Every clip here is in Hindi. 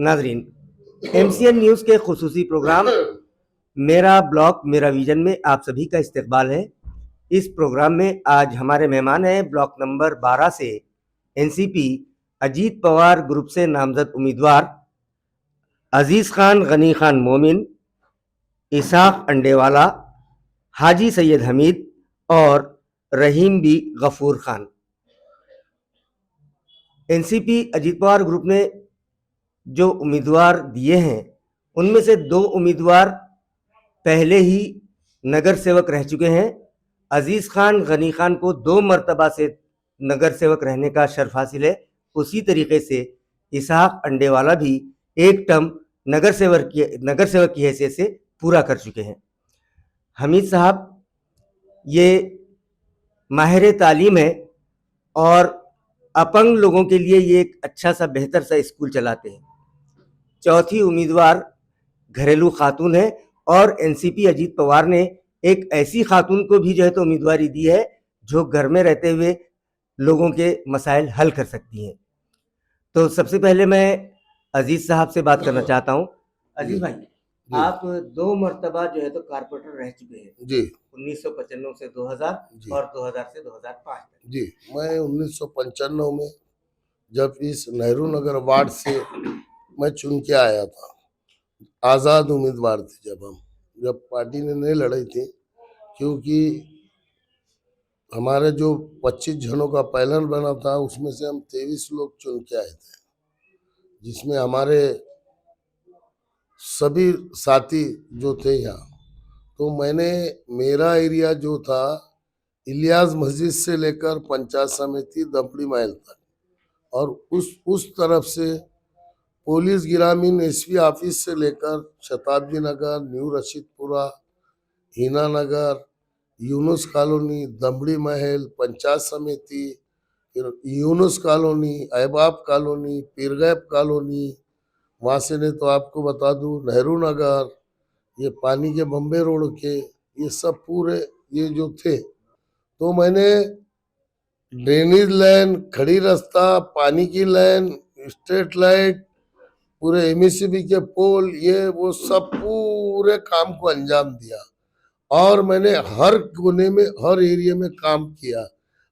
नाजरीन, MCN न्यूज़ के खुसूसी प्रोग्राम मेरा ब्लॉक मेरा विजन में आप सभी का इस्तकबाल है। इस प्रोग्राम में आज हमारे मेहमान हैं ब्लॉक नंबर 12 से एनसीपी अजीत पवार ग्रुप से नामजद उम्मीदवार अजीज खान, गनी खान मोमिन, इसाक अंडेवाला, हाजी सैयद हमीद और रहीम बी गफूर खान। एनसीपी अजीत पवार ग्रुप ने जो उम्मीदवार दिए हैं उनमें से 2 उम्मीदवार पहले ही नगर सेवक रह चुके हैं। अजीज खान, गनी खान को 2 मरतबा से नगर सेवक रहने का शर्फ हासिल है। उसी तरीके से इसहाक अंडेवाला भी एक टर्म नगर सेवक की हैसियत से पूरा कर चुके हैं। हमीद साहब ये माहिर तालीम है और अपंग लोगों के लिए ये एक अच्छा सा बेहतर सा स्कूल चलाते हैं। चौथी उम्मीदवार घरेलू खातून है और एनसीपी अजीत पवार ने एक ऐसी खातून को भी जो है तो उम्मीदवारी दी है जो घर में रहते हुए लोगों के मसाइल हल कर सकती हैं। तो सबसे पहले मैं अजीज साहब से बात करना चाहता हूं। अजीज भाई, आप 2 मरतबा जो है तो कारपोरेटर रह चुके हैं जी, 1995 से 2000 और 2000 से 2005 तक। जी, मैं 1995 में जब इस नेहरू नगर वार्ड से मैं चुन के आया था, आज़ाद उम्मीदवार थे जब पार्टी ने नहीं लड़ी थी, क्योंकि हमारे जो 25 जनों का पैनल बना था उसमें से हम 23 लोग चुन के आए थे, जिसमें हमारे सभी साथी जो थे यहाँ। तो मैंने मेरा एरिया जो था इलियास मस्जिद से लेकर पंचायत समिति दमड़ी महल तक और उस तरफ से पुलिस ग्रामीण एसपी ऑफिस से लेकर शताब्दी नगर, न्यू रशीदपुरा, हीना नगर, यूनुस कॉलोनी, दमड़ी महल, पंचायत समिति, यूनुस कॉलोनी, अहबाब कॉलोनी, पीरगैब कॉलोनी, वहाँ से नहीं तो आपको बता दूं नेहरू नगर, ये पानी के बम्बे रोड के, ये सब पूरे ये जो थे। तो मैंने ड्रेनेज लाइन, खड़ी रास्ता, पानी की लाइन, स्ट्रीट लाइट, पूरे एमएससीबी के पोल, ये वो सब पूरे काम को अंजाम दिया और मैंने हर कोने में हर एरिया में काम किया।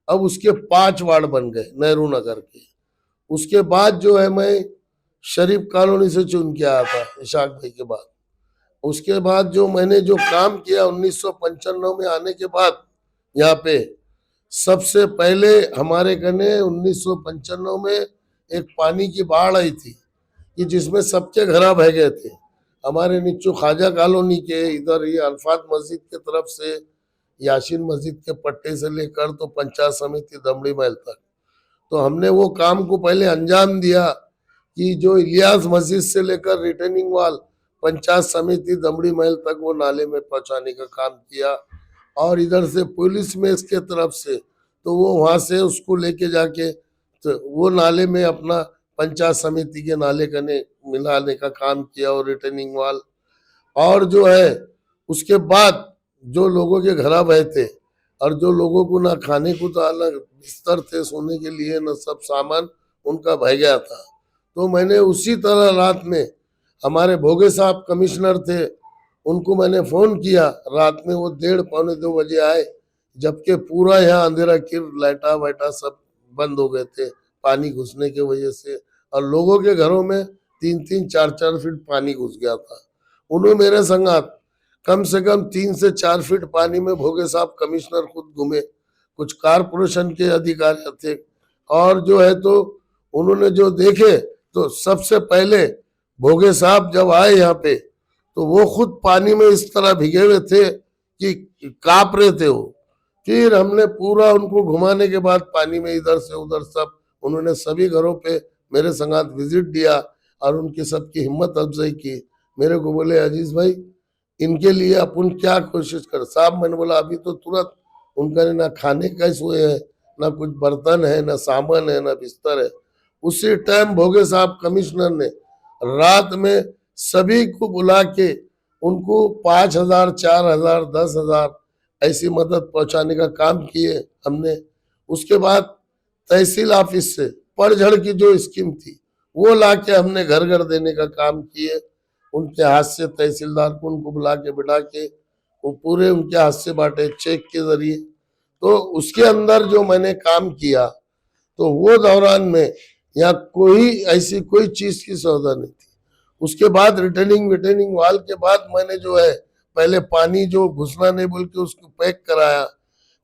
अब उसके 5 वार्ड बन गए नेहरू नगर के। उसके बाद जो है मैं शरीफ कॉलोनी से चुन के आया था इशाक भाई के बाद। उसके बाद जो मैंने जो काम किया 1995 में आने के बाद यहाँ पे सबसे पहले हमारे कने 1995 में एक पानी की बाढ़ आई थी कि जिसमें सबके घर बह गए थे। हमारे नीचू ख्वाजा कॉलोनी के इधर ये अल्फात मस्जिद के तरफ से यासीन मस्जिद के पट्टे से लेकर तो पंचायत समिति दमड़ी महल तक। तो हमने वो काम को पहले अंजाम दिया कि जो इलियास मस्जिद से लेकर रिटर्निंग वॉल पंचायत समिति दमड़ी महल तक वो नाले में पहुंचाने का काम किया और इधर से पुलिस में इसके तरफ से तो वो वहां से उसको लेके जाके तो वो नाले में अपना पंचायत समिति के नाले कने मिलाने का काम किया और रिटर्निंग वॉल। और जो है उसके बाद जो लोगों के घर बहे थे और जो लोगों को ना खाने को तो अलग बिस्तर थे सोने के लिए, ना सब सामान उनका बह गया था। तो मैंने उसी तरह रात में हमारे भोगे साहब कमिश्नर थे, उनको मैंने फोन किया रात में, वो 1:30 पौने 2 बजे आए, जबकि पूरा यहाँ अंधेरा किर लाइटा वाइटा सब बंद हो गए थे पानी घुसने की वजह से और लोगों के घरों में 3-3, 4-4 फीट पानी घुस गया था। उन्होंने मेरे संगात कम से कम 3 से 4 फीट पानी में भोगे साहब कमिश्नर खुद घूमे, कुछ कारपोरेशन के अधिकारी थे और जो है तो उन्होंने जो देखे तो सबसे पहले भोगे साहब जब आए यहाँ पे तो वो खुद पानी में इस तरह भिगे हुए थे कि कांप रहे थे वो। फिर हमने पूरा उनको घुमाने के बाद पानी में इधर से उधर सब उन्होंने सभी घरों पे मेरे संगात विजिट दिया और उनकी सबकी हिम्मत अफजाई की। मेरे को बोले अजीज भाई इनके लिए अपन क्या कोशिश कर साहब। मैंने बोला अभी तो तुरंत उनका ना खाने का सोए है, ना कुछ बर्तन है, ना सामान है, ना बिस्तर है। उसी टाइम भोगे साहब कमिश्नर ने रात में सभी को बुला के उनको 5,000, 4,000, 10,000 ऐसी मदद पहुंचाने का काम किए हमने। उसके बाद तहसील ऑफिस से पड़झड़ की जो स्कीम थी वो लाके हमने घर घर देने का काम किए। उनके हाथ से तहसीलदार को उनको बुला के बिठा के वो पूरे उनके हाथ से बांटे चेक के जरिए। तो उसके अंदर जो मैंने काम किया तो वो दौरान में यहाँ कोई ऐसी कोई चीज की सौदा नहीं थी। उसके बाद रिटर्निंग वाल के बाद मैंने जो है पहले पानी जो घुसना नहीं बोल के उसको पैक कराया।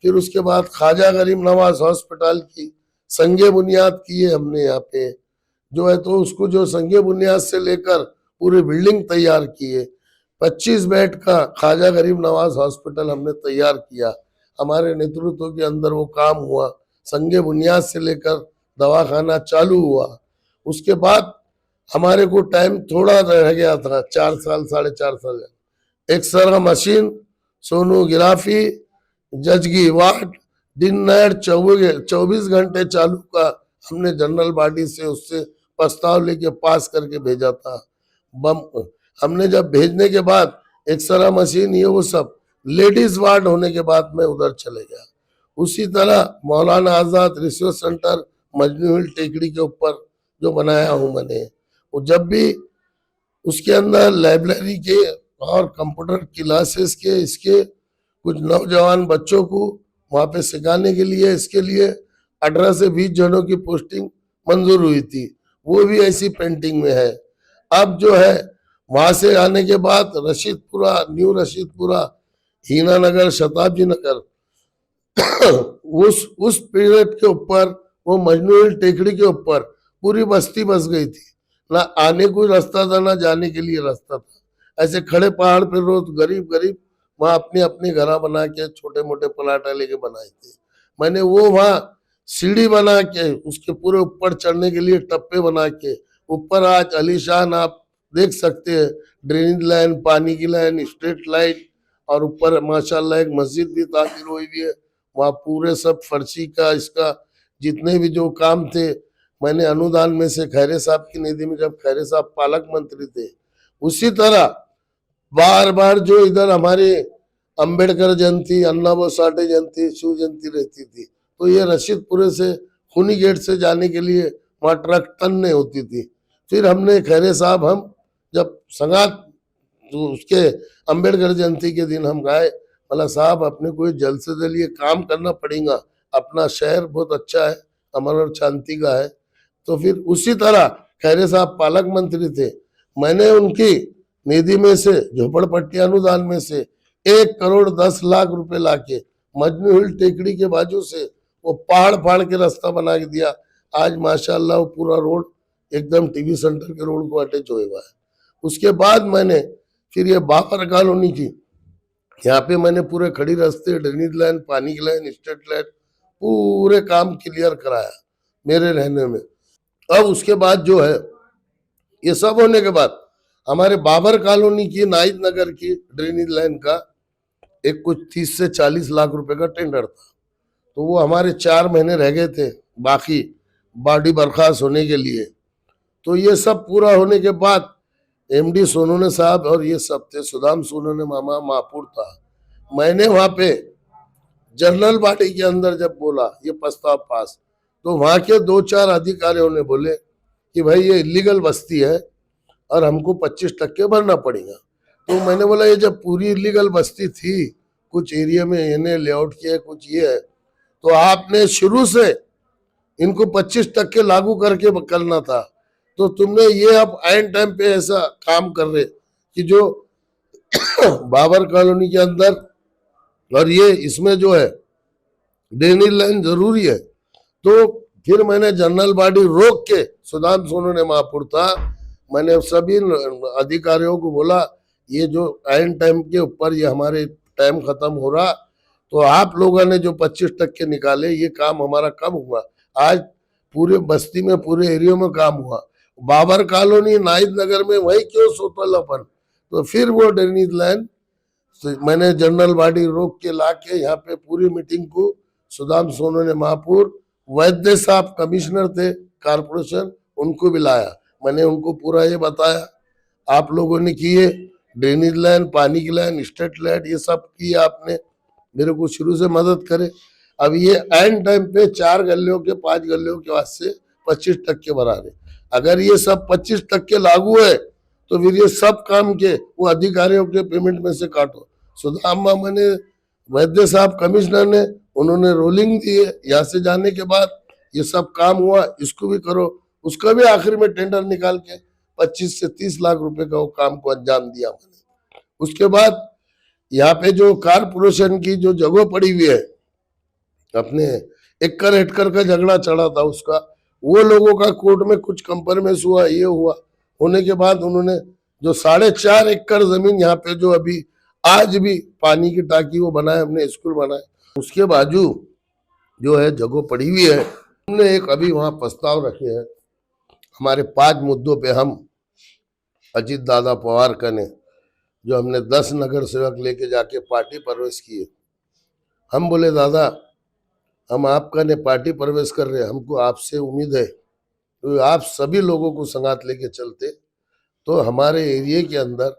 फिर उसके बाद ख्वाजा गरीब नवाज हॉस्पिटल की संगे बुनियाद की है हमने यहाँ पे जो है। तो उसको जो संगे बुनियाद से लेकर पूरी बिल्डिंग तैयार की है। 25 बेड का ख्वाजा गरीब नवाज हॉस्पिटल हमने तैयार किया। हमारे नेतृत्व के अंदर वो काम हुआ। संगे बुनियाद से लेकर दवाखाना चालू हुआ। उसके बाद हमारे को टाइम थोड़ा रह गया था, 4 साल 4.5 साल। एक्सरे मशीन, सोनोग्राफी, जजगी वार्ड दिन नाइट 24 घंटे चालू का हमने जनरल बॉडी से उससे प्रस्ताव लेके पास करके भेजा था। बम हमने जब भेजने के बाद एक्सरे मशीन ये वो सब लेडीज वार्ड होने के बाद मैं उधर चले गया। उसी तरह मौलाना आजाद रिसर्च सेंटर मजनू हिल टेकड़ी के ऊपर जो बनाया हूँ मैंने, वो जब भी उसके अंदर लाइब्रेरी के और कंप्यूटर क्लासेस के इसके कुछ नौजवान बच्चों को वहां पे सिखाने के लिए इसके लिए 18 से 20 जनों की पोस्टिंग मंजूर हुई थी। वो भी ऐसी पेंटिंग में है। अब जो है वहां से आने के बाद रशीदपुरा, न्यू रशीदपुरा, हीना नगर, शताब्दी नगर उस पीरियड के ऊपर वो मजनू हिल टेकड़ी के ऊपर पूरी बस्ती बस गई थी। ना आने को रास्ता था ना जाने के लिए रास्ता था। ऐसे खड़े पहाड़ पे रोज गरीब गरीब वहां अपने अपने घर बना के छोटे मोटे प्लाट लेके बनाए थे। मैंने वो वहां सीढ़ी बना के उसके पूरे ऊपर चढ़ने के लिए टप्पे बना के ऊपर आज अलीशान आप देख सकते हैं, ड्रेनेज लाइन, पानी की लाइन, स्ट्रीट लाइट, और ऊपर माशाल्लाह एक मस्जिद भी तामीर हुई हुई है। वहाँ पूरे सब फर्शी का इसका जितने भी जो काम थे मैंने अनुदान में से खैरे साहब की निधि में, जब खैरे साहब पालक मंत्री थे, उसी तरह बार बार जो इधर हमारे अंबेडकर जयंती, अन्ना साठे जयंती, शिव जयंती रहती थी तो ये रशीदपुरे से खूनी गेट से जाने के लिए वहाँ ट्रक तन्ने होती थी। फिर हमने खैरे साहब हम जब संगात तो उसके अंबेडकर जयंती के दिन हम गए, बोला साहब अपने को जल्द से जल्द ये काम करना पड़ेगा, अपना शहर बहुत अच्छा है, अमर और शांति का है। तो फिर उसी तरह खैरे साहब पालक मंत्री थे, मैंने उनकी निधि में से झोपड़पट्टी अनुदान में से 1 करोड़ 10 लाख रुपए लाके मजनू हिल टेकड़ी के बाजू से वो पहाड़ फाड़ के रास्ता बना के दिया। आज माशाल्लाह वो पूरा रोड एकदम टीवी सेंटर के रोड को अटैच हुआ है। उसके बाद मैंने फिर ये बाबर कॉलोनी की, यहाँ पे मैंने पूरे खड़ी रास्ते, ड्रेनेज लाइन, पानी की लाइन, स्ट्रीट लाइट पूरे काम क्लियर कराया मेरे रहने में। अब उसके बाद जो है ये सब होने के बाद हमारे बाबर कॉलोनी की नाइद नगर की ड्रेनेज लाइन का एक कुछ 30 से 40 लाख रुपए का टेंडर था। तो वो हमारे 4 महीने रह गए थे बाकी बॉडी बर्खास्त होने के लिए। तो ये सब पूरा होने के बाद एमडी सोनोने साहब और ये सब थे, सुदाम सोनोने मामा महापुर था। मैंने वहां पे जनरल बॉडी के अंदर जब बोला ये प्रस्ताव पास, तो वहां के 2-4 अधिकारियों ने बोले कि भाई ये इलीगल बस्ती है और हमको 25% भरना पड़ेगा। तो मैंने बोला ये जब पूरी इलीगल बस्ती थी, कुछ एरिया में इन्हें लेआउट किया, कुछ ये है, तो आपने शुरू से इनको 25% लागू करके करना था। तो तुमने ये अब आइन टाइम पे ऐसा काम कर रहे कि जो बाबर कॉलोनी के अंदर और ये इसमें जो है ड्रेनेज लाइन जरूरी है। तो फिर मैंने जनरल बॉडी रोक के, सुदाम सोनोने महापुर था, मैंने सभी अधिकारियों को बोला ये जो आइन टाइम के ऊपर ये हमारे टाइम खत्म हो रहा, तो आप लोगों ने जो 25% निकाले ये काम हमारा कम हुआ। आज पूरे बस्ती में पूरे एरिया में काम हुआ, बाबर कॉलोनी नाइद नगर में वही क्यों सोतलापन। तो फिर वो ड्रेनेज लाइन मैंने जनरल बॉडी रोक के ला के यहाँ पे पूरी मीटिंग को सुदाम सोनोने महापुर, वैद्य साहब कमिश्नर थे कारपोरेशन, उनको भी लाया। मैंने उनको पूरा ये बताया आप लोगों ने किए ड्रेनेज लाइन, पानी की लाइन, स्ट्रीट लाइट, ये सब किया आपने, मेरे को शुरू से मदद करे। अब ये एंड टाइम पे 4 गलियों के 5 गलियों के वास्ते 25% बढ़ा रहे। अगर ये सब 25% लागू है तो फिर ये सब काम के वो अधिकारियों के पेमेंट में से काटो। सुदाम मामा ने, वैद्य साहब कमिश्नर ने, उन्होंने रोलिंग दी है, यहाँ से जाने के बाद ये सब काम हुआ, इसको भी करो। उसका भी आखिर में टेंडर निकाल के 25 से 30 लाख रुपए का वो काम को अंजाम दिया मैंने। उसके बाद यहाँ पे जो कारपोरेशन की जो जगह पड़ी हुई है, अपने एकड़ हेक्टर का झगड़ा चढ़ा था उसका, वो लोगों का कोर्ट में कुछ कंप्रोमाइज हुआ, ये हुआ, होने के बाद उन्होंने जो 4.5 एकड़ जमीन यहाँ पे जो अभी आज भी पानी की टाकी वो बनाए, हमने स्कूल बनाए, उसके बाजू जो है जगह पड़ी हुई है। हमने एक अभी वहाँ प्रस्ताव रखे हैं, हमारे 5 मुद्दों पे हम अजीत दादा पवार का ने जो हमने 10 नगर सेवक लेके जाके पार्टी प्रवेश किए। हम बोले दादा हम आपका ने पार्टी प्रवेश कर रहे हैं, हमको आपसे उम्मीद है तो आप सभी लोगों को संगात लेके चलते तो हमारे एरिया के अंदर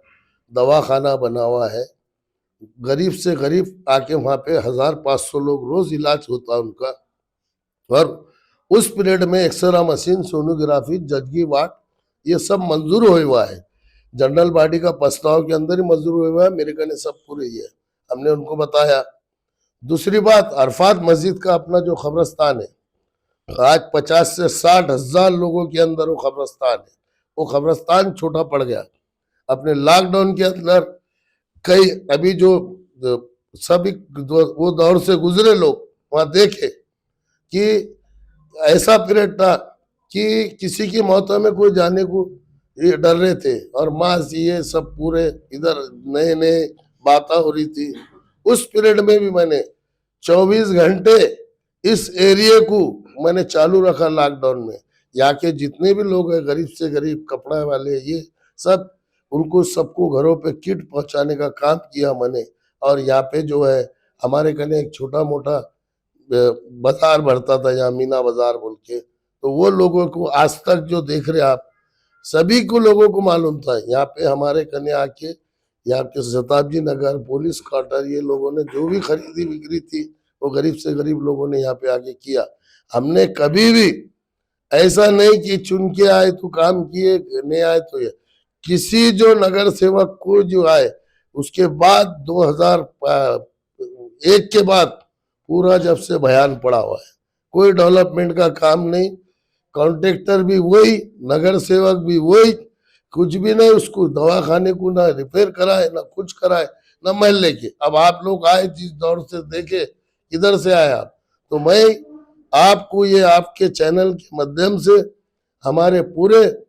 दवाखाना बना हुआ है, गरीब से गरीब आके वहाँ पे 1500 लोग रोज इलाज होता है उनका। और उस पीरियड में एक्सरा मशीन, सोनोग्राफी, जजगी वार्ड ये सब मंजूर हुआ है। जनरल बॉडी का प्रस्ताव के अंदर ही मंजूर हुआ है, मेरे कहने सब पूरे ही है, हमने उनको बताया। दूसरी बात, अरफात मस्जिद का अपना जो कब्रस्तान है, आज 50 से 60 हजार लोगों के अंदर वो कब्रस्तान है, वो कब्रस्तान छोटा पड़ गया। अपने लॉकडाउन के अंदर कई अभी जो सभी वो दौर से गुजरे लोग वहां देखे कि ऐसा पीरियड था कि किसी की मौत में कोई जाने को ये डर रहे थे, और मास ये सब पूरे इधर नए नए बातें हो रही थी। उस पीरियड में भी मैंने 24 घंटे इस एरिया को मैंने चालू रखा लॉकडाउन में। यहाँ के जितने भी लोग हैं, गरीब से गरीब, कपड़ा वाले, ये सब, उनको सबको घरों पे किट पहुंचाने का काम किया मैंने। और यहाँ पे जो है हमारे कने एक छोटा मोटा बाजार बढ़ता था यहाँ, मीना बाजार बोल के, तो वो लोगों को आज तक जो देख रहे आप, सभी को लोगों को मालूम था। यहाँ पे हमारे कने आके यहाँ के शताब्दी नगर, पुलिस क्वार्टर, ये लोगों ने जो भी खरीदी बिक्री थी वो गरीब से गरीब लोगों ने यहाँ पे आके किया। हमने कभी भी ऐसा नहीं कि चुन के आए तो काम किए, नहीं आए तो ये, किसी जो नगर सेवक को जो आए उसके बाद 2001 के बाद पूरा जब से बयान पड़ा हुआ है, कोई डेवलपमेंट का काम नहीं, कॉन्ट्रेक्टर भी वही, नगर सेवक भी वही, कुछ भी नहीं, उसको दवाखाने को ना रिपेयर कराए, ना कुछ कराए, ना महल्ले के। अब आप लोग आए जिस दौर से देखे, किधर से आए आप, तो मैं आपको ये आपके चैनल के माध्यम से हमारे पूरे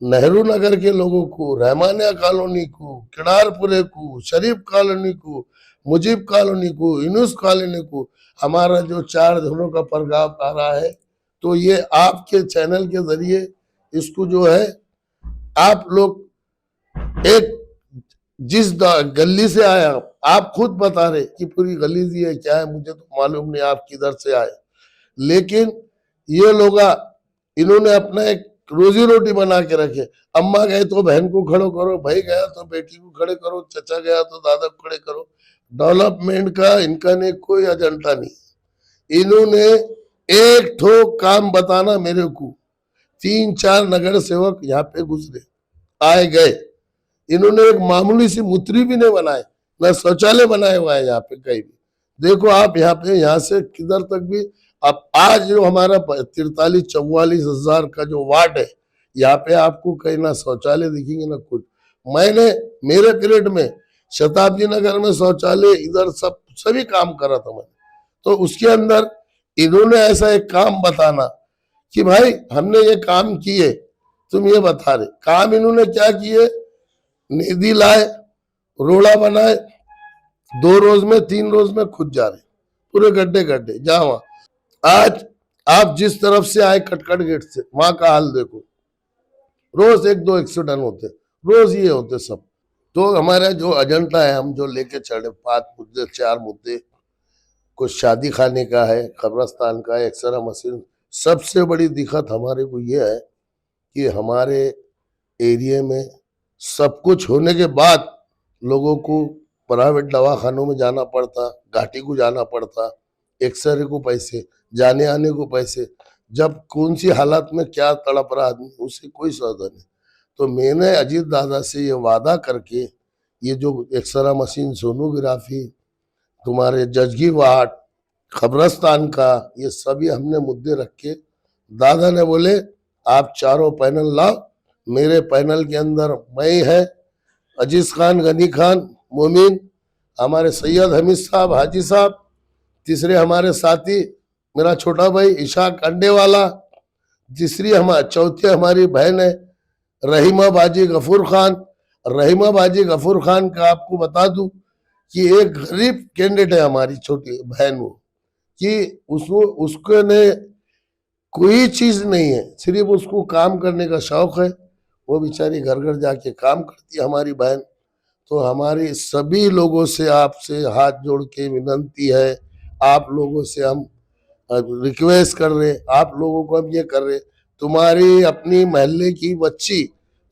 नेहरू नगर के लोगों को, रहमानिया कॉलोनी को, किनारपुरे को, शरीफ कॉलोनी को, मुजीब कॉलोनी को, यूनुस कॉलोनी को, हमारा जो 4 धनों का प्रभाव आ रहा है, तो ये आपके चैनल के जरिए इसको जो है आप लोग एक जिस गली से आए, आप खुद बता रहे कि पूरी गली दी है, क्या है मुझे तो मालूम नहीं आप किधर से आए, लेकिन ये लोग इन्होंने अपना एक रोजी रोटी बना के रखे। अम्मा गए तो बहन को खड़ो करो, भाई गया तो बेटी को खड़े करो, चचा गया तो दादा को खड़े करो। डेवलपमेंट का इनका ने कोई एजेंडा नहीं। इन्होंने एक ठो काम बताना मेरे को, 3-4 नगर सेवक यहाँ पे गुजरे, आए गए, इन्होंने एक मामूली सी मुत्री भी नहीं बनाए, ना शौचालय बनाए हुआ है यहाँ पे कहीं भी। देखो आप यहाँ पे, यहाँ से किधर तक भी, अब आज जो हमारा 43-44 हजार का जो वार्ड है, यहाँ पे आपको कहीं ना शौचालय दिखेंगे ना कुछ। मैंने मेरे पीरियड में शताब्दी नगर में शौचालय इधर सब सभी काम करा था मैंने। तो उसके अंदर इन्होंने ऐसा एक काम बताना कि भाई हमने ये काम किए, तुम ये बता रहे काम इन्होंने क्या किए, निधि लाए, रोड़ा बनाए, 2 रोज में 3 रोज में खुद जा रहे, पूरे गड्ढे गड्ढे जहां वहां। आज आप जिस तरफ से आए कटकट गेट से, वहां का हाल देखो, रोज 1-2 एक्सीडेंट होते, रोज ये होते सब। तो हमारा जो एजेंडा है, हम जो लेके चढ़े 5 मुद्दे, 4 मुद्दे, कुछ शादी खाने का है, कब्रस्तान का है, एक्सरा मशीन। सबसे बड़ी दिक्कत हमारे को ये है कि हमारे एरिया में सब कुछ होने के बाद लोगों को प्राइवेट दवाखानों में जाना पड़ता, घाटी को जाना पड़ता, एक्सरे को पैसे, जाने आने को पैसे। जब कौन सी हालत में क्या तड़प रहा आदमी, उसे कोई साधन नहीं। तो मैंने अजीत दादा से ये वादा करके, ये जो एक्सरा मशीन, सोनोग्राफी, तुम्हारे जजगी वार्ड, खबरस्तान का, ये सभी हमने मुद्दे रखे। दादा ने बोले आप चारों पैनल लाओ। मेरे पैनल के अंदर मैं है, अजीज खान, गनी खान, मोमिन, हमारे सैयद हमीद साहब, हाजी साहब, तीसरे हमारे साथी मेरा छोटा भाई इशाक अंडेवाला, चौथी हमारी बहन है रहीमा बाजी गफूर खान। रहीमा बाजी गफूर खान का आपको बता दूं कि एक गरीब कैंडिडेट है हमारी छोटी बहन, वो कि उसको ने कोई चीज नहीं है, सिर्फ उसको काम करने का शौक है। वो बेचारी घर घर जाके काम करती है हमारी बहन। तो हमारी सभी लोगों से आपसे हाथ जोड़ के विनंती है, आप लोगों से हम रिक्वेस्ट कर रहे, आप लोगों को हम ये कर रहे, तुम्हारी अपनी महल्ले की बच्ची,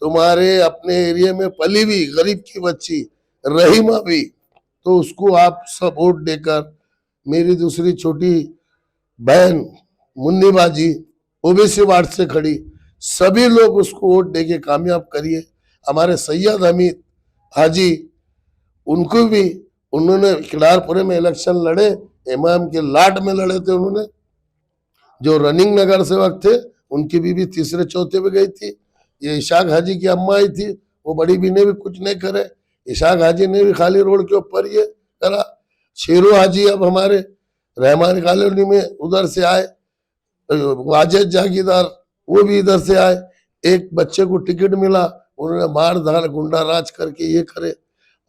तुम्हारे अपने एरिया में पली भी गरीब की बच्ची रहीमा भी, तो उसको आप सब वोट देकर, मेरी दूसरी छोटी बहन मुन्नी बाजी ओबीसी वार्ड से खड़ी, सभी लोग उसको वोट देके कामयाब करिए। हमारे सैयद हमीद हाजी, उनको भी, उन्होंने किलारपुरे में इलेक्शन लड़े, इमाम के लाड में लड़े थे उन्होंने। जो रनिंग नगर सेवक थे उनकी बीवी तीसरे चौथे पे गई थी। ये इशाक हाजी की अम्मा आई थी, वो बड़ी भी ने भी कुछ नहीं करे, इशाक हाजी ने भी खाली रोड के ऊपर ये करा। शेरू हाजी अब हमारे रहमान कॉलोनी में उधर से आए, वाजिद जागीरदार वो भी इधर से आए। एक बच्चे को टिकट मिला, उन्होंने मार धार गुंडा राज करके ये करे,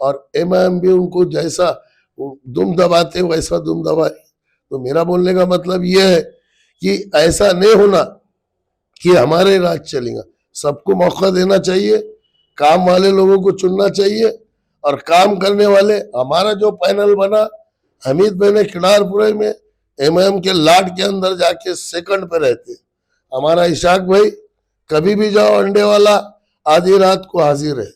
और एमआईएम भी उनको जैसा दुम दबाते वैसा दुम दबाए। तो मेरा बोलने का मतलब ये है कि ऐसा नहीं होना कि हमारे राज चलेगा। सबको मौका देना चाहिए, काम वाले लोगों को चुनना चाहिए, और काम करने वाले, हमारा जो पैनल बना, हमीद भाई ने किनारपुरे में एमआईएम के लाड के अंदर जाके सेकंड पे रहते। हमारा इशाक भाई कभी भी जाओ अंडे वाला आधी रात को हाजिर है,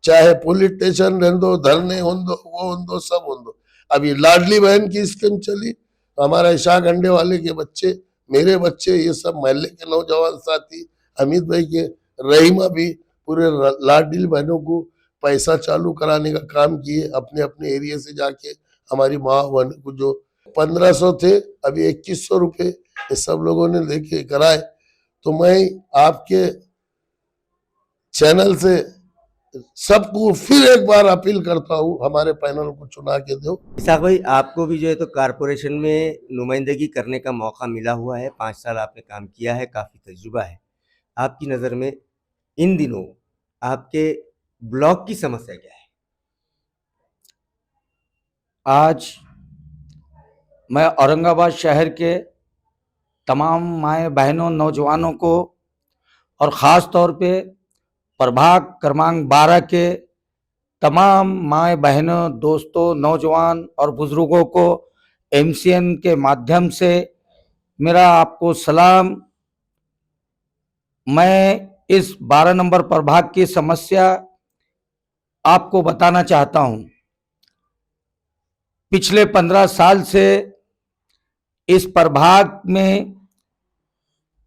चाहे पुलिस स्टेशन रहने दो, धरने हो दो, वो हो दो, सब हो दो। अभी लाडली बहन की स्कीम चली, हमारा इशाक अंडे वाले के बच्चे, मेरे बच्चे, ये सब महल्ले के नौजवान साथी, हमीद भाई के, रहीमा भी, पूरे लाडली बहनों को पैसा चालू कराने का काम किए अपने अपने एरिया से जाके। हमारी माँ बहन को जो 1500 थे, अभी 2100 रुपये ये सब लोगों ने लेके कराए। तो मैं आपके चैनल से सबको फिर एक बार अपील करता हूँ, हमारे पैनल को चुना के दो। इसाक भाई, आपको भी जो है तो कारपोरेशन में नुमाइंदगी करने का मौका मिला हुआ है, 5 साल आपने काम किया है, काफ़ी तजुर्बा है। आपकी नज़र में इन दिनों आपके ब्लॉक की समस्या क्या है? आज मैं औरंगाबाद शहर के तमाम माएँ बहनों, नौजवानों को, और ख़ास तौर पे प्रभाग क्रमांक 12 के तमाम माएँ बहनों, दोस्तों, नौजवान और बुज़ुर्गों को एमसीएन के माध्यम से मेरा आपको सलाम। मैं इस 12 नंबर प्रभाग की समस्या आपको बताना चाहता हूँ। पिछले 15 साल से इस प्रभाग में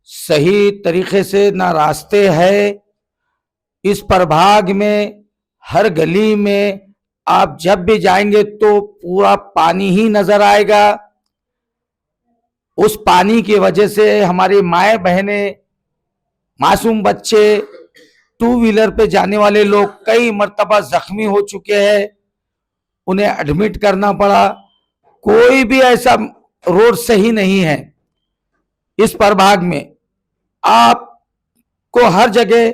सही तरीके से ना रास्ते हैं। इस प्रभाग में हर गली में आप जब भी जाएंगे तो पूरा पानी ही नजर आएगा। उस पानी की वजह से हमारी माएँ बहनें, मासूम बच्चे, 2 व्हीलर पे जाने वाले लोग कई मर्तबा जख्मी हो चुके हैं, उन्हें एडमिट करना पड़ा। कोई भी ऐसा रोड सही नहीं है इस प्रभाग में। आपको हर जगह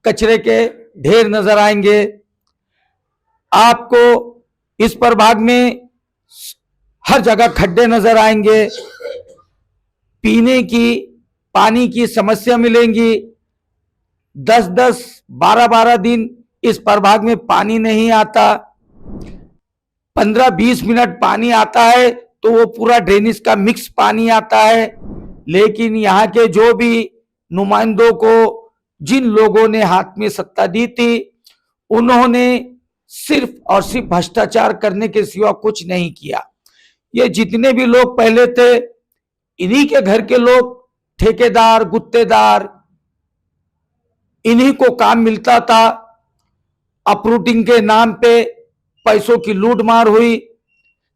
कचरे के ढेर नजर आएंगे। आपको इस प्रभाग में हर जगह खड्डे नजर आएंगे। पीने की पानी की समस्या मिलेंगी। 10-10, 12-12 दिन इस प्रभाग में पानी नहीं आता। 15-20 मिनट पानी आता है तो वो पूरा ड्रेनेज का मिक्स पानी आता है। लेकिन यहाँ के जो भी नुमाइंदों को, जिन लोगों ने हाथ में सत्ता दी थी, उन्होंने सिर्फ और सिर्फ भ्रष्टाचार करने के सिवा कुछ नहीं किया। ये जितने भी लोग पहले थे, इन्हीं के घर के लोग ठेकेदार, गुत्तेदार, इन्हीं को काम मिलता था। अपरूटिंग के नाम पे पैसों की लूटमार हुई,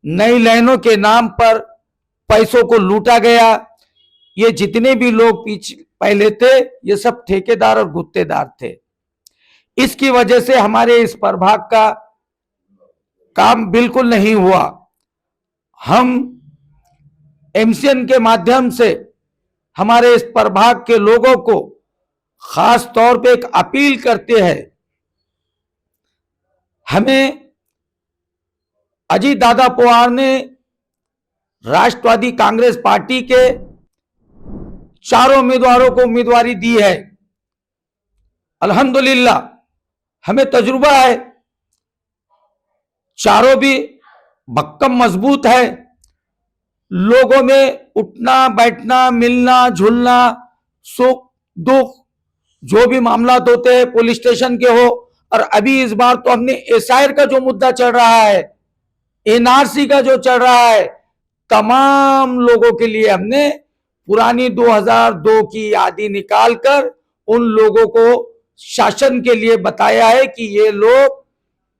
नई लाइनों के नाम पर पैसों को लूटा गया। ये जितने भी लोग पीछे पहले थे, ये सब ठेकेदार और गुत्तेदार थे। इसकी वजह से हमारे इस प्रभाग का काम बिल्कुल नहीं हुआ। हम एमसीएन के माध्यम से हमारे इस प्रभाग के लोगों को खास तौर पे एक अपील करते हैं, हमें अजीत दादा पवार ने राष्ट्रवादी कांग्रेस पार्टी के चारों उम्मीदवारों को उम्मीदवारी दी है। अल्हम्दुलिल्लाह हमें तजुर्बा है, चारों भी भक्कम मजबूत है। लोगों में उठना बैठना, मिलना जुलना, सुख दुख जो भी मामला होते हैं पुलिस स्टेशन के हो, और अभी इस बार तो हमने एसआईआर का जो मुद्दा चल रहा है, एनआरसी का जो चल रहा है, तमाम लोगों के लिए हमने पुरानी 2002 की यादी निकालकर उन लोगों को शासन के लिए बताया है कि ये लोग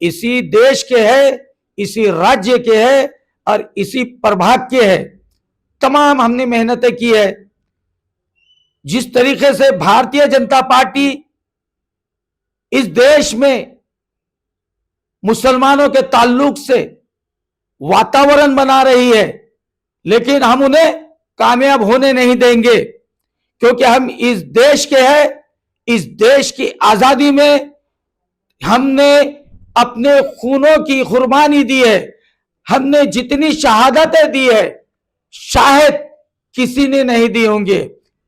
इसी देश के हैं, इसी राज्य के हैं और इसी प्रभाग के हैं। तमाम हमने मेहनतें की है। जिस तरीके से भारतीय जनता पार्टी इस देश में मुसलमानों के ताल्लुक से वातावरण बना रही है, लेकिन हम उन्हें कामयाब होने नहीं देंगे, क्योंकि हम इस देश के हैं। इस देश की आजादी में हमने अपने खूनों की कुर्बानी दी है, हमने जितनी शहादतें दी है शायद किसी ने नहीं दी होंगे।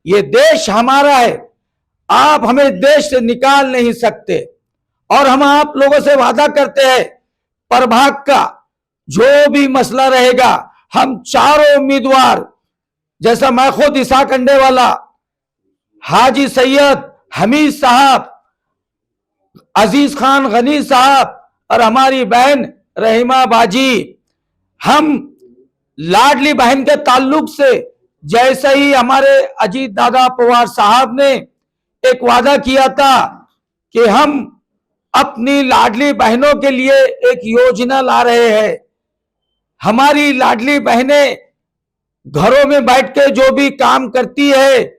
ये देश हमारा है, आप हमें देश से निकाल नहीं सकते। और हम आप लोगों से वादा करते हैं, प्रभाग का जो भी मसला रहेगा, हम चारों उम्मीदवार, जैसा मैं खुद इसाक अंडेवाला, हाजी सैयद हमीद साहब, अजीज खान गनी साहब और हमारी बहन रहीमा बाजी, हम लाडली बहन के ताल्लुक से जैसे ही हमारे अजीत दादा पवार साहब ने एक वादा किया था कि हम अपनी लाडली बहनों के लिए एक योजना ला रहे हैं। हमारी लाडली बहनें घरों में बैठ के जो भी काम करती है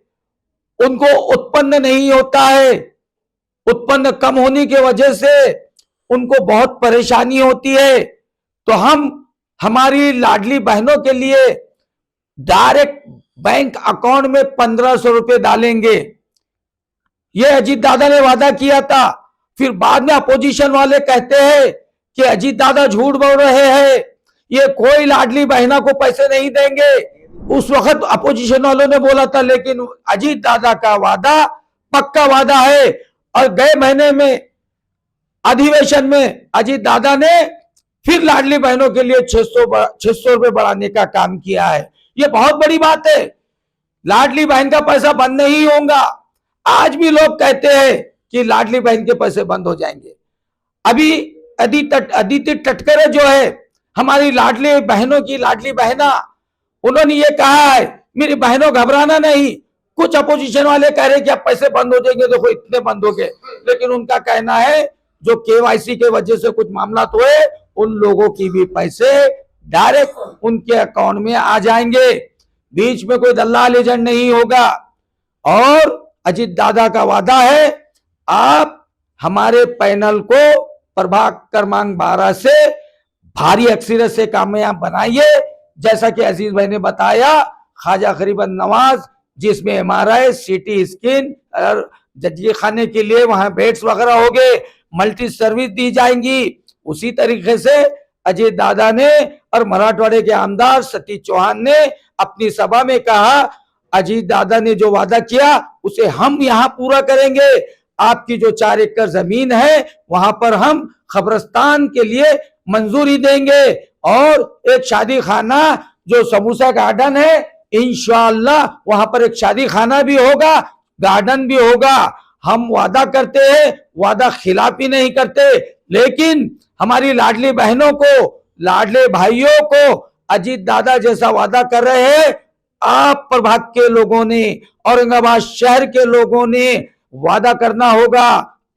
उनको उत्पन्न नहीं होता है, उत्पन्न कम होने की वजह से उनको बहुत परेशानी होती है। तो हम हमारी लाडली बहनों के लिए डायरेक्ट बैंक अकाउंट में 1500 रुपए डालेंगे। ये अजीत दादा ने वादा किया था। फिर बाद में अपोजिशन वाले कहते हैं कि अजीत दादा झूठ बोल रहे हैं, ये कोई लाडली बहना को पैसे नहीं देंगे। उस वक्त अपोजिशन वालों ने बोला था, लेकिन अजीत दादा का वादा पक्का वादा है। और गए महीने में अधिवेशन में अजीत दादा ने फिर लाडली बहनों के लिए 600 रुपए बढ़ाने का काम किया है। ये बहुत बड़ी बात है। लाडली बहन का पैसा बंद नहीं होगा। आज भी लोग कहते हैं कि लाडली बहन के पैसे बंद हो जाएंगे। अभी अदिति तटकरे जो है हमारी लाडली बहनों की लाडली बहना, उन्होंने ये कहा है, मेरी बहनों घबराना नहीं। कुछ अपोजिशन वाले कह रहे कि अब पैसे बंद हो जाएंगे, देखो इतने बंद हो गए, लेकिन उनका कहना है जो केवाईसी के वजह से कुछ मामला तो है, उन लोगों की भी पैसे डायरेक्ट उनके अकाउंट में आ जाएंगे। बीच में कोई दलाल एजेंट नहीं होगा। और अजीत दादा का वादा है, आप हमारे पैनल को प्रभाग क्रमांक 12 से भारी अक्सरियत से कामयाब बनाइए। जैसा कि अजीज भाई ने बताया, ख्वाजा गरीबन नवाज, जिसमें एमआरआई, सीटी स्कैन और जजिए खाने के लिए वहां बेड्स वगैरह हो गए, मल्टी सर्विस दी जाएंगी। उसी तरीके से अजीत दादा ने और मराठवाड़े के आमदार सतीश चौहान ने अपनी सभा में कहा, अजीत दादा ने जो वादा किया उसे हम यहाँ पूरा करेंगे। आपकी जो 4 एकड़ जमीन है वहां पर हम कब्रिस्तान के लिए मंजूरी देंगे, और एक शादी खाना जो समूसा गार्डन है, इंशाअल्लाह वहां पर एक शादी खाना भी होगा, गार्डन भी होगा। हम वादा करते हैं, वादा खिलाफी नहीं करते, लेकिन हमारी लाडली बहनों को, लाडले भाइयों को अजीत दादा जैसा वादा कर रहे हैं, आप प्रभाग के लोगों ने, औरंगाबाद शहर के लोगों ने वादा करना होगा।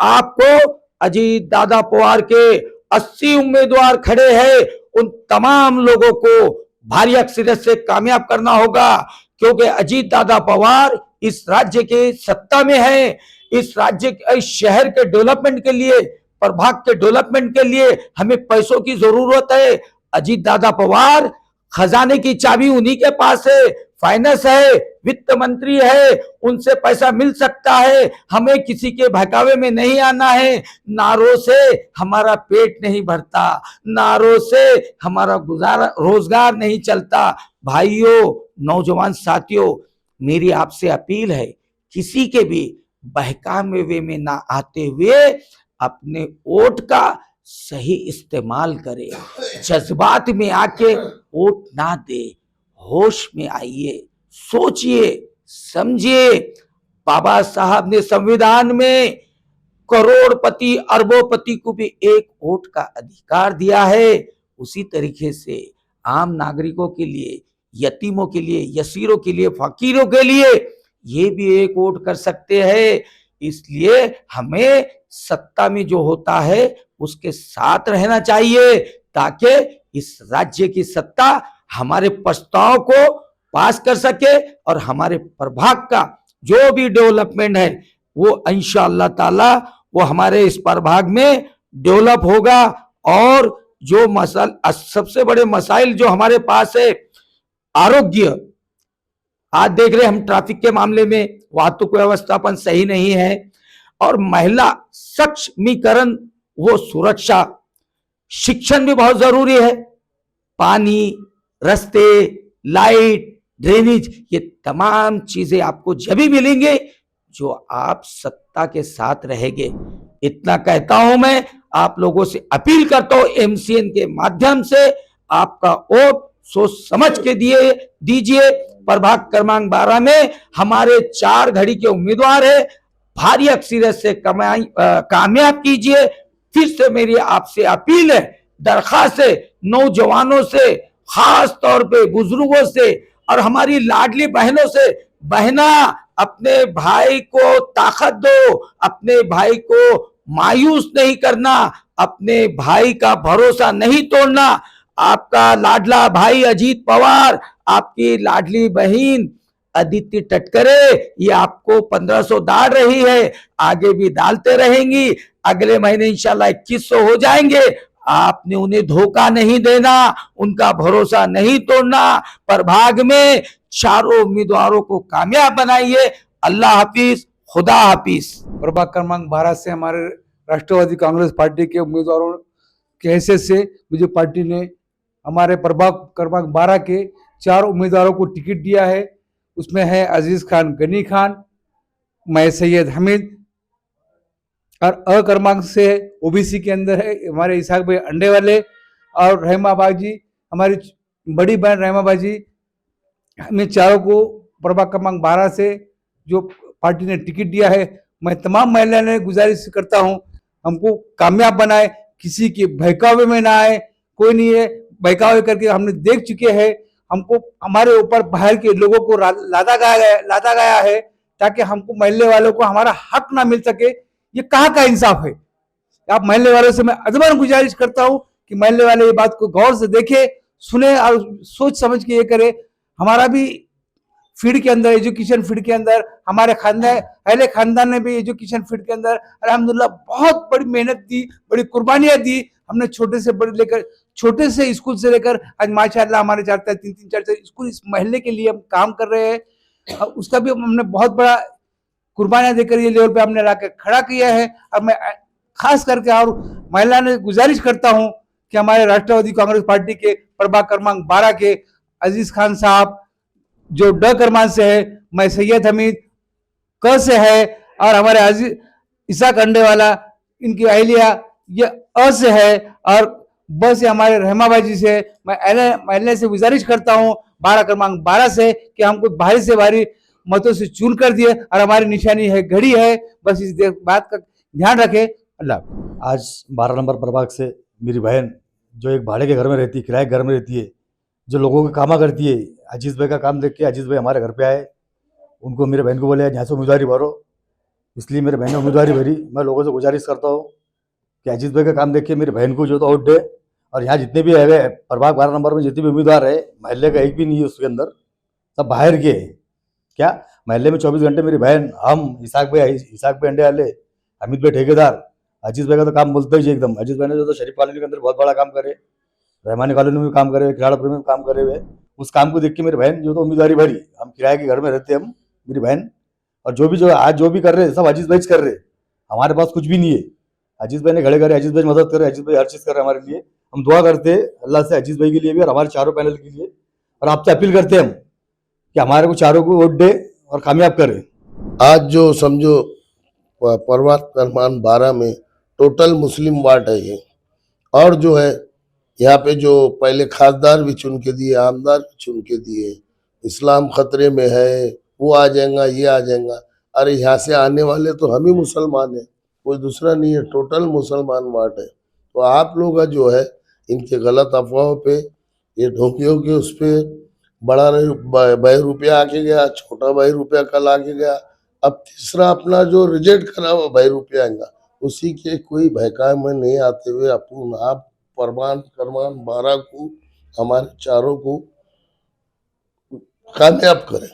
आपको अजीत दादा पवार के 80 उम्मीदवार खड़े हैं, उन तमाम लोगों को भारी अक्सरियत से कामयाब करना होगा, क्योंकि अजीत दादा पवार इस राज्य के सत्ता में है। इस राज्य इस शहर के डेवलपमेंट के लिए, प्रभाग के डेवलपमेंट के लिए हमें पैसों की जरूरत है। अजीत दादा पवार खजाने की चाबी उन्हीं के पास है, फाइनेंस है, वित्त मंत्री है, उनसे पैसा मिल सकता है। हमें किसी के बहकावे में नहीं आना है। नारों से हमारा पेट नहीं भरता, नारों से हमारा गुजारा रोजगार नहीं चलता। भाइयों, नौजवान साथियों, मेरी आपसे अपील है, किसी के भी बहकावे में ना आते हुए अपने वोट का सही इस्तेमाल करें। जज्बात में आके वोट ना दे, होश में आइए, सोचिए, समझिए। बाबा साहब ने संविधान में करोड़पति अरबोपति को भी एक वोट का अधिकार दिया है। उसी तरीके से आम नागरिकों के लिए, यतीमों के लिए, यसीरों के लिए, फकीरों के लिए ये भी एक वोट कर सकते हैं। इसलिए हमें सत्ता में जो होता है उसके साथ रहना चाहिए, ताकि इस राज्य की सत्ता हमारे प्रस्ताव को पास कर सके और हमारे प्रभाग का जो भी डेवलपमेंट है वो इंशाअल्लाह ताला वो हमारे इस प्रभाग में डेवलप होगा। और जो सबसे बड़े मसाइल जो हमारे पास है, आरोग्य, आज देख रहे हम ट्रैफिक के मामले में वाहतुक व्यवस्थापन सही नहीं है, और महिला सक्षमीकरण, वो सुरक्षा, शिक्षण भी बहुत जरूरी है। पानी, रास्ते, लाइट, ड्रेनेज, ये तमाम चीजें आपको जब भी मिलेंगे जो आप सत्ता के साथ रहेंगे। इतना कहता हूं मैं, आप लोगों से अपील करता हूं एमसीएन के माध्यम से, आपका वोट सोच समझ के दीजिए। प्रभाग क्रमांक 12 में हमारे 4 घड़ी के उम्मीदवार है, भारी अक्सरियत से कामयाब कीजिए। फिर से मेरी आपसे अपील है, दरखास्त है, नौजवानों से, खास तौर पे बुजुर्गों से और हमारी लाडली बहनों से, बहना अपने भाई को ताकत दो, अपने भाई को मायूस नहीं करना, अपने भाई का भरोसा नहीं तोड़ना। आपका लाडला भाई अजीत पवार, आपकी लाडली बहन अदिति तटकरे, ये आपको 1500 डाल रही है, आगे भी डालते रहेंगी। अगले महीने इंशाल्लाह 2100 हो जाएंगे। आपने उन्हें धोखा नहीं देना, उनका भरोसा नहीं तोड़ना। प्रभाग में चारों उम्मीदवारों को कामयाब बनाइए। अल्लाह हाफिज, खुदा हाफिज। प्रभाग क्रमांक 12 से हमारे राष्ट्रवादी कांग्रेस पार्टी के उम्मीदवारों के हैसियत से मुझे पार्टी ने हमारे प्रभाग क्रमांक 12 के 4 उम्मीदवारों को टिकट दिया है। उसमें है अजीज खान गनी खान, मैं सैयद हमीद, और अ क्रमांक से ओबीसी के अंदर है हमारे इसाक भाई अंडे वाले और रहमा बाजी, हमारी बड़ी बहन रहमा बाजी। हमें चारों को प्रभाग क्रमांक 12 से जो पार्टी ने टिकट दिया है, मैं तमाम महिलाओं ने गुजारिश करता हूं हमको कामयाब बनाए, किसी के बहकावे में ना आए। कोई नहीं है बहकावे करके, हमने देख चुके हैं। हमको हमारे ऊपर बाहर के लोगों को लादा गया है ताकि हमको महल्ले वालों को हमारा हक ना मिल सके। ये कहाँ का इंसाफ है? आप महल्ले वालों से मैं अदबन गुजारिश करता हूँ कि महल्ले वाले ये बात को गौर से देखे, सुने और सोच समझ के ये करे। हमारा भी फील्ड के अंदर, एजुकेशन फील्ड के अंदर, हमारे अहले खानदान ने भी एजुकेशन फील्ड के अंदर अल्हम्दुलिल्लाह बहुत बड़ी मेहनत दी, बड़ी कुर्बानियां दी। हमने छोटे से स्कूल से लेकर आज माशाअल्लाह हमारे 3-4 स्कूल इस महल्ले के लिए हम काम कर रहे हैं। उसका भी हमने बहुत बड़ा कुर्बानियां देकर ये लेवल पे हमने लाकर खड़ा किया है। और मैं खास करके और महिला ने गुजारिश करता हूं कि हमारे राष्ट्रवादी कांग्रेस पार्टी के प्रभाग क्रमांक 12 के अजीज खान साहब जो ड क्रमांक से है, मैं सैयद हमीद क से है, और हमारे अजीज इसाक अंडे वाला इनकी अहलिया ये अ से है, और ब से हमारे रहमाबाजी से। मैं महल्ले से गुजारिश करता हूँ 12 क्रमांक 12 से कि हमको भारी से भारी मतों से चुन कर दिए, और हमारी निशानी है घड़ी है। बस इस बात का ध्यान रखें। अल्लाह। आज 12 नंबर प्रभाग से मेरी बहन जो एक भाड़े के घर में रहती है, किराए घर में रहती है, जो लोगों की कामा करती है, अजीज भाई का काम देख के अजीज भाई हमारे घर पे आए, उनको मेरे बहन को बोले यहाँ से उम्मीदवारी भरो, इसलिए मेरे बहन ने उम्मीदवारी भरी। मैं लोगों से गुजारिश करता हूँ कि अजीज भाई का काम देख के मेरी बहन को जो तो वोट दे। और यहाँ जितने भी है प्रभाग 12 नंबर में जितने भी उम्मीदवार है, महल्ले का एक भी नहीं है उसके अंदर, सब बाहर के हैं। क्या महल्ले में 24 घंटे मेरी बहन, हम, इसाक भाई अंडे वाले, अमित भाई ठेकेदार, अजीज भाई का तो काम बोलते ही एकदम। अजीज भाई ने जो तो शरीफ कॉलोनी के अंदर बहुत बड़ा काम करे, रहमानी कॉलोनी में भी काम करे, किराड़ापुर में भी काम करे हुए। उस काम को देख के मेरी बहन जो तो उम्मीदवारी भरी। हम किराए के घर में रहते, हम, मेरी बहन, और जो आज जो भी कर रहे हैं सब अजीज भाई कर रहे हैं। हमारे पास कुछ भी नहीं है। अजीज भाई ने खड़े करे, अजीज भाई मदद करे, अजीज भाई हर चीज़ कर रहे हैं हमारे लिए। हम दुआ करते हैं अल्लाह से अजीज भाई के लिए भी और हमारे चारों पैनल के लिए। और आपसे अपील करते हैं हम कि हमारे को चारों को वोट दे और कामयाब करें। आज जो समझो प्रभाग क्रमांक 12 में टोटल मुस्लिम वार्ड है ये, और जो है यहाँ पे जो पहले खासदार भी चुन के दिए, आमदार भी चुन के दिए, इस्लाम खतरे में है, वो आ जाएगा, ये आ जाएगा। अरे यहाँ से आने वाले तो हम ही मुसलमान हैं, कोई दूसरा नहीं है, टोटल मुसलमान वार्ड है। तो आप लोग जो है इनके गलत अफवाहों पे, ये ढोंगियों के उस पे, बड़ा भाई रुपया आके गया, छोटा भाई रुपया कल आके गया, अब तीसरा अपना जो रिजेक्ट करा हुआ भाई रुपया आएगा, उसी के कोई बहकावे में नहीं आते हुए अपन आप प्रमाण क्रमांक 12 को, हमारे चारों को कामयाब करें।